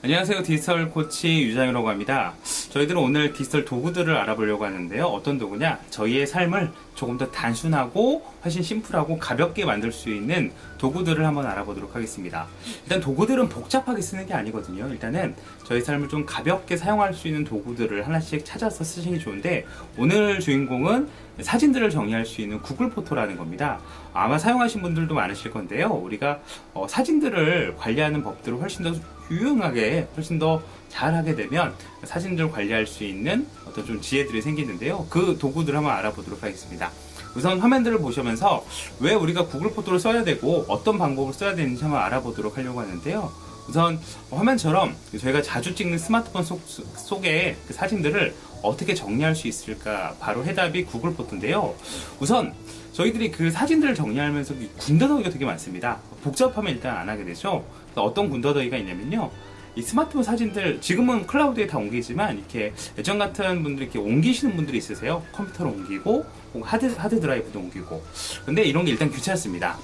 안녕하세요. 디지털 코치 유장이라고 합니다. 저희들은 오늘 디지털 도구들을 알아보려고 하는데요. 어떤 도구냐? 저희의 삶을 조금 더 단순하고 훨씬 심플하고 가볍게 만들 수 있는 도구들을 한번 알아보도록 하겠습니다. 일단 도구들은 복잡하게 쓰는 게 아니거든요. 일단은 저희 삶을 좀 가볍게 사용할 수 있는 도구들을 하나씩 찾아서 쓰시는 게 좋은데, 오늘 주인공은 사진들을 정리할 수 있는 구글 포토라는 겁니다. 아마 사용하신 분들도 많으실 건데요. 우리가 사진들을 관리하는 법들을 훨씬 더 유용하게, 훨씬 더 잘하게 되면 사진들을 관리할 수 있는 어떤 좀 지혜들이 생기는데요. 그 도구들을 한번 알아보도록 하겠습니다. 우선 화면들을 보시면서 왜 우리가 구글 포토를 써야 되고 어떤 방법을 써야 되는지 한번 알아보도록 하려고 하는데요. 우선 화면처럼 저희가 자주 찍는 스마트폰 속에 그 사진들을 어떻게 정리할 수 있을까? 바로 해답이 구글 포토인데요. 우선 저희들이 그 사진들을 정리하면서 군더더기가 되게 많습니다. 복잡하면 일단 안 하게 되죠. 어떤 군더더기가 있냐면요. 이 스마트폰 사진들 지금은 클라우드에 다 옮기지만 이렇게 예전 같은 분들이 이렇게 옮기시는 분들이 있으세요. 컴퓨터로 옮기고 하드 드라이브도 옮기고. 근데 이런 게 일단 귀찮습니다.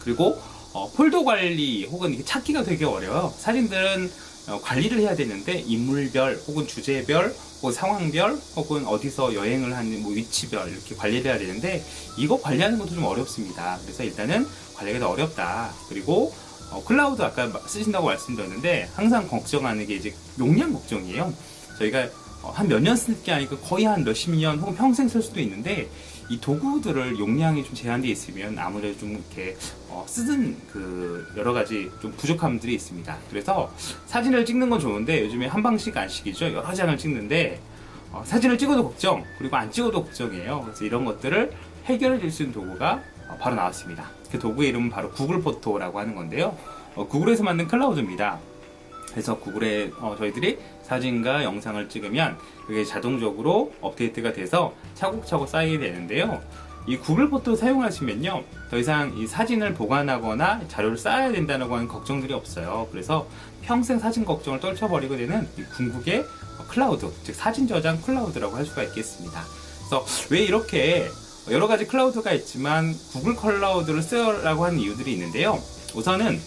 그리고 폴더 관리 혹은 이게 찾기가 되게 어려워요. 사진들은 관리를 해야 되는데 인물별 혹은 주제별 혹은 상황별 혹은 어디서 여행을 하는 위치별 이렇게 관리를 해야 되는데 이거 관리하는 것도 좀 어렵습니다. 그래서 일단은 관리가 더 어렵다. 그리고 클라우드 아까 쓰신다고 말씀드렸는데 항상 걱정하는 게 이제 용량 걱정이에요. 저희가 한 몇 년 쓸 게 아니고 거의 한 몇십 년 혹은 평생 쓸 수도 있는데 이 도구들을 용량이 좀 제한되어 있으면 아무래도 좀 이렇게 쓰는 그 여러 가지 좀 부족함들이 있습니다. 그래서 사진을 찍는 건 좋은데 요즘에 한 방씩 안식이죠. 여러 장을 찍는데 사진을 찍어도 걱정, 그리고 안 찍어도 걱정이에요. 그래서 이런 것들을 해결해 줄 수 있는 도구가 바로 나왔습니다. 그 도구의 이름은 바로 구글 포토라고 하는 건데요. 구글에서 만든 클라우드입니다. 그래서 구글에 저희들이 사진과 영상을 찍으면 그게 자동적으로 업데이트가 돼서 차곡차곡 쌓이게 되는데요. 이 구글 포토 사용하시면요, 더 이상 이 사진을 보관하거나 자료를 쌓아야 된다는 하는 걱정들이 없어요. 그래서 평생 사진 걱정을 떨쳐버리게 되는 이 궁극의 클라우드, 즉 사진 저장 클라우드라고 할 수가 있겠습니다. 그래서 왜 이렇게 여러 가지 클라우드가 있지만 구글 클라우드를 쓰라고 하는 이유들이 있는데요. 우선은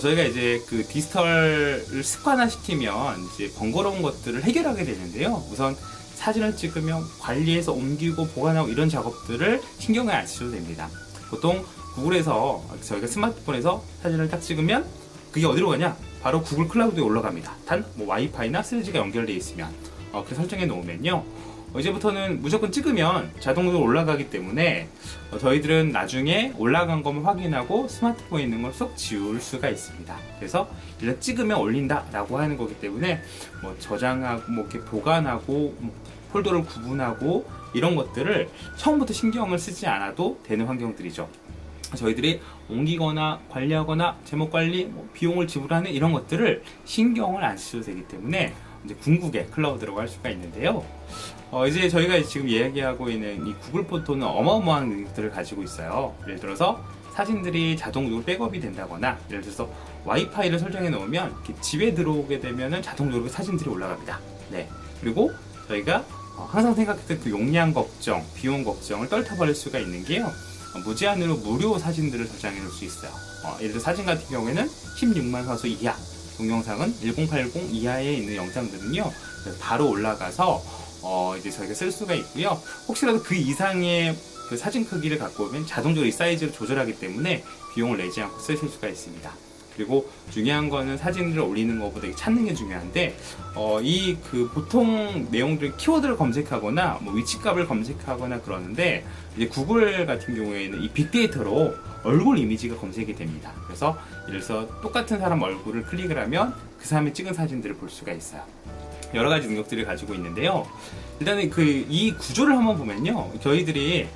저희가 이제 그 디지털을 습관화시키면 이제 번거로운 것들을 해결하게 되는데요. 우선 사진을 찍으면 관리해서 옮기고 보관하고 이런 작업들을 신경을 안 쓰셔도 됩니다. 보통 구글에서 저희가 스마트폰에서 사진을 딱 찍으면 그게 어디로 가냐? 바로 구글 클라우드에 올라갑니다. 단 와이파이나 3G가 연결되어 있으면 그렇게 설정해 놓으면요. 이제부터는 무조건 찍으면 자동으로 올라가기 때문에 저희들은 나중에 올라간 것만 확인하고 스마트폰에 있는 걸 쏙 지울 수가 있습니다. 그래서 일단 찍으면 올린다 라고 하는 거기 때문에 저장하고 이렇게 보관하고 폴더를 구분하고 이런 것들을 처음부터 신경을 쓰지 않아도 되는 환경들이죠. 저희들이 옮기거나 관리하거나 제목 관리, 비용을 지불하는 이런 것들을 신경을 안 쓰셔도 되기 때문에 이제 궁극의 클라우드라고 할 수가 있는데요. 이제 저희가 지금 이야기하고 있는 이 구글 포토는 어마어마한 능력들을 가지고 있어요. 예를 들어서 사진들이 자동적으로 백업이 된다거나, 예를 들어서 와이파이를 설정해 놓으면 집에 들어오게 되면 자동적으로 사진들이 올라갑니다. 네. 그리고 저희가 항상 생각했던 그 용량 걱정, 비용 걱정을 떨쳐버릴 수가 있는 게요. 무제한으로 무료 사진들을 저장해 놓을 수 있어요. 예를 들어 사진 같은 경우에는 16만 화소 이하, 동영상은 1080 이하에 있는 영상들은요, 바로 올라가서 이제 저희가 쓸 수가 있고요. 혹시라도 그 이상의 그 사진 크기를 갖고 오면 자동적으로 이 사이즈를 조절하기 때문에 비용을 내지 않고 쓰실 수가 있습니다. 그리고 중요한 거는 사진을 올리는 것보다 찾는 게 중요한데, 이 그 보통 내용들 키워드를 검색하거나 위치값을 검색하거나 그러는데, 이제 구글 같은 경우에는 이 빅데이터로 얼굴 이미지가 검색이 됩니다. 그래서 예를 들어서 똑같은 사람 얼굴을 클릭을 하면 그 사람이 찍은 사진들을 볼 수가 있어요. 여러 가지 능력들을 가지고 있는데요. 일단은 이 구조를 한번 보면요. 저희들이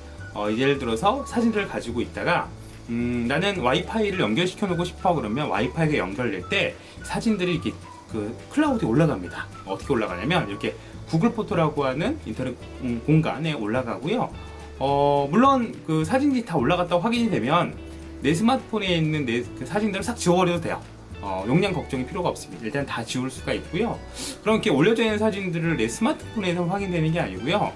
예를 들어서 사진들을 가지고 있다가 나는 와이파이를 연결시켜 놓고 싶어 그러면 와이파이가 연결될 때 사진들이 이렇게 그 클라우드에 올라갑니다. 어떻게 올라가냐면 이렇게 구글 포토라고 하는 인터넷 공간에 올라가고요. 물론 그 사진이 다 올라갔다고 확인이 되면 내 스마트폰에 있는 내 그 사진들을 싹 지워버려도 돼요. 용량 걱정이 필요가 없습니다. 일단 다 지울 수가 있고요. 그럼 이렇게 올려져 있는 사진들을 내 스마트폰에서 확인되는 게 아니고요.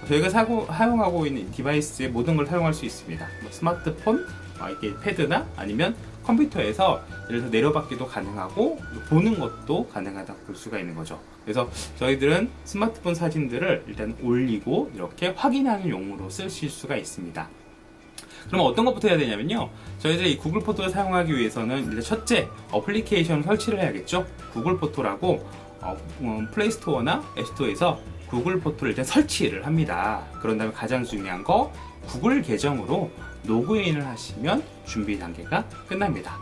저희가 사용하고 있는 디바이스의 모든 걸 사용할 수 있습니다. 스마트폰, 이렇게 패드나 아니면 컴퓨터에서 예를 들어 내려받기도 가능하고 보는 것도 가능하다고 볼 수가 있는 거죠. 그래서 저희들은 스마트폰 사진들을 일단 올리고 이렇게 확인하는 용으로 쓰실 수가 있습니다. 그럼 어떤 것부터 해야 되냐면요, 저희들이 이 구글 포토를 사용하기 위해서는 일단 첫째 어플리케이션 설치를 해야겠죠. 구글 포토라고 플레이스토어나 앱스토어에서 구글 포토를 일단 설치를 합니다. 그런 다음에 가장 중요한 거 구글 계정으로 로그인을 하시면 준비 단계가 끝납니다.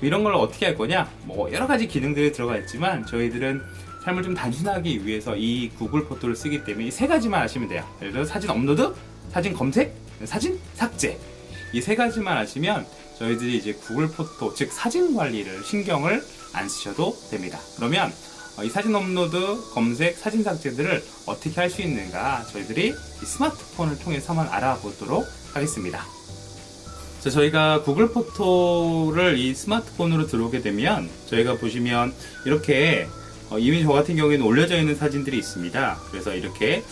이런 걸 어떻게 할 거냐, 여러 가지 기능들이 들어가 있지만 저희들은 삶을 좀 단순하기 위해서 이 구글 포토를 쓰기 때문에 이 세 가지만 하시면 돼요. 예를 들어 사진 업로드, 사진 검색, 사진 삭제. 이 세 가지만 하시면 저희들이 이제 구글 포토, 즉 사진 관리를 신경을 안 쓰셔도 됩니다. 그러면 이 사진 업로드, 검색, 사진 삭제들을 어떻게 할 수 있는가 저희들이 이 스마트폰을 통해서만 알아보도록 하겠습니다. 자, 저희가 구글 포토를 이 스마트폰으로 들어오게 되면 저희가 보시면 이렇게 이미 저 같은 경우에는 올려져 있는 사진들이 있습니다. 그래서 이렇게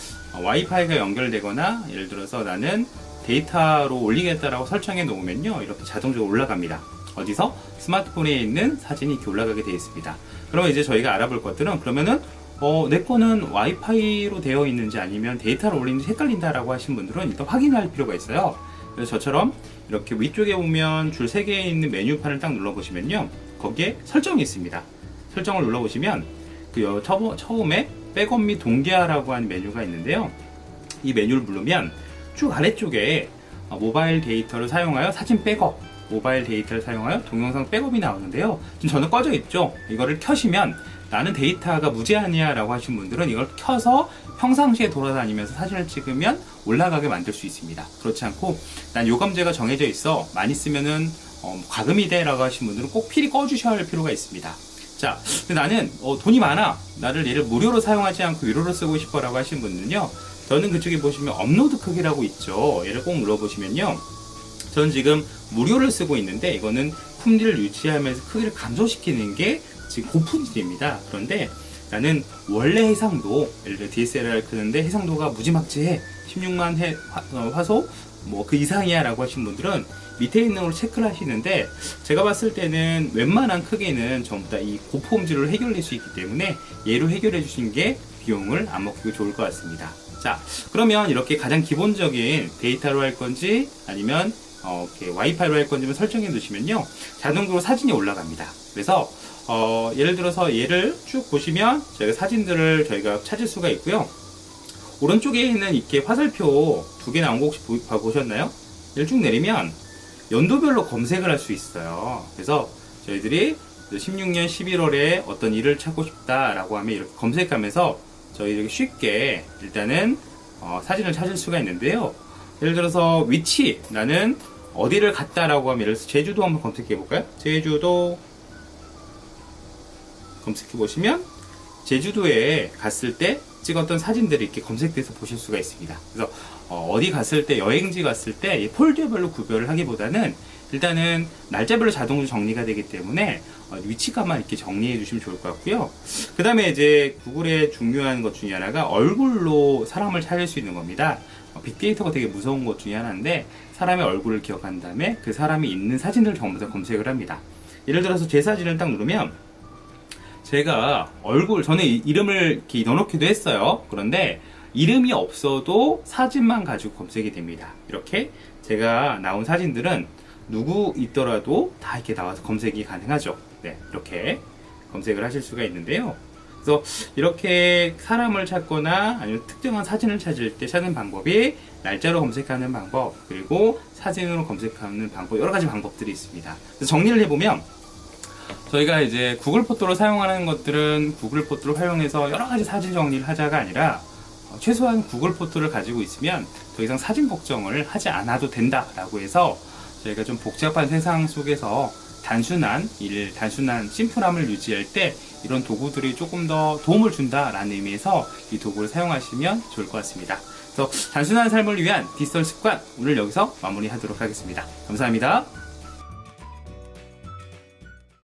와이파이가 연결되거나 예를 들어서 나는 데이터로 올리겠다라고 설정해 놓으면요, 이렇게 자동적으로 올라갑니다. 어디서? 스마트폰에 있는 사진이 이렇게 올라가게 되어 있습니다. 그러면 이제 저희가 알아볼 것들은, 그러면은 내 거는 와이파이로 되어 있는지 아니면 데이터로 올리는지 헷갈린다라고 하신 분들은 일단 확인할 필요가 있어요. 그래서 저처럼 이렇게 위쪽에 보면 줄 3개에 있는 메뉴판을 딱 눌러보시면요, 거기에 설정이 있습니다. 설정을 눌러보시면 처음에 백업 및 동기화라고 하는 메뉴가 있는데요, 이 메뉴를 누르면 쭉 아래쪽에 모바일 데이터를 사용하여 사진 백업, 모바일 데이터를 사용하여 동영상 백업이 나오는데요, 지금 저는 꺼져 있죠. 이거를 켜시면 나는 데이터가 무제한이야 라고 하신 분들은 이걸 켜서 평상시에 돌아다니면서 사진을 찍으면 올라가게 만들 수 있습니다. 그렇지 않고 난 요금제가 정해져 있어, 많이 쓰면은 과금이 돼 라고 하신 분들은 꼭 필히 꺼주셔야 할 필요가 있습니다. 자, 근데 나는 돈이 많아, 나를 얘를 무료로 사용하지 않고 유료로 쓰고 싶어 라고 하신 분들은요, 저는 그쪽에 보시면 업로드 크기라고 있죠. 얘를 꼭 눌러보시면요, 저는 지금 무료를 쓰고 있는데 이거는 품질을 유지하면서 크기를 감소시키는 게 지금 고품질입니다. 그런데 나는 원래 해상도, 예를 들어 DSLR 끄는데 해상도가 무지막지해, 16만 화소 그 이상이야 라고 하신 분들은 밑에 있는 걸 체크를 하시는데, 제가 봤을 때는 웬만한 크기는 전부 다 이 고품질로 해결될 수 있기 때문에 얘로 해결해 주신 게 비용을 안 먹히고 좋을 것 같습니다. 자, 그러면 이렇게 가장 기본적인 데이터로 할 건지 아니면 이렇게 와이파이로 할 건지만 설정해 두시면요, 자동으로 사진이 올라갑니다. 그래서 예를 들어서 얘를 쭉 보시면 저희가 사진들을 저희가 찾을 수가 있고요, 오른쪽에 있는 이렇게 화살표 2개 나온 거 혹시 보셨나요? 얘를 쭉 내리면 연도별로 검색을 할 수 있어요. 그래서 저희들이 16년 11월에 어떤 일을 찾고 싶다라고 하면 이렇게 검색하면서 저희들이 쉽게 일단은 사진을 찾을 수가 있는데요, 예를 들어서 위치, 나는 어디를 갔다라고 하면 예를 들어서 제주도 한번 검색해 볼까요? 제주도 검색해 보시면 제주도에 갔을 때 찍었던 사진들이 이렇게 검색돼서 보실 수가 있습니다. 그래서 어디 갔을 때, 여행지 갔을 때 폴더별로 구별을 하기보다는 일단은 날짜별로 자동으로 정리가 되기 때문에 위치값만 이렇게 정리해 주시면 좋을 것 같고요. 그 다음에 이제 구글의 중요한 것 중에 하나가 얼굴로 사람을 찾을 수 있는 겁니다. 빅데이터가 되게 무서운 것 중에 하나인데, 사람의 얼굴을 기억한 다음에 그 사람이 있는 사진을 전부 다 검색을 합니다. 예를 들어서 제 사진을 딱 누르면 제가 저는 이름을 이렇게 넣어놓기도 했어요. 그런데 이름이 없어도 사진만 가지고 검색이 됩니다. 이렇게 제가 나온 사진들은 누구 있더라도 다 이렇게 나와서 검색이 가능하죠. 네, 이렇게 검색을 하실 수가 있는데요. 그래서 이렇게 사람을 찾거나 아니면 특정한 사진을 찾을 때 찾는 방법이 날짜로 검색하는 방법, 그리고 사진으로 검색하는 방법, 여러 가지 방법들이 있습니다. 그래서 정리를 해보면 저희가 이제 구글 포토로 사용하는 것들은 구글 포토를 활용해서 여러 가지 사진 정리를 하자가 아니라 최소한 구글 포토를 가지고 있으면 더 이상 사진 걱정을 하지 않아도 된다라고 해서 저희가 좀 복잡한 세상 속에서 단순한 심플함을 유지할 때 이런 도구들이 조금 더 도움을 준다라는 의미에서 이 도구를 사용하시면 좋을 것 같습니다. 그래서 단순한 삶을 위한 디지털 습관, 오늘 여기서 마무리하도록 하겠습니다. 감사합니다.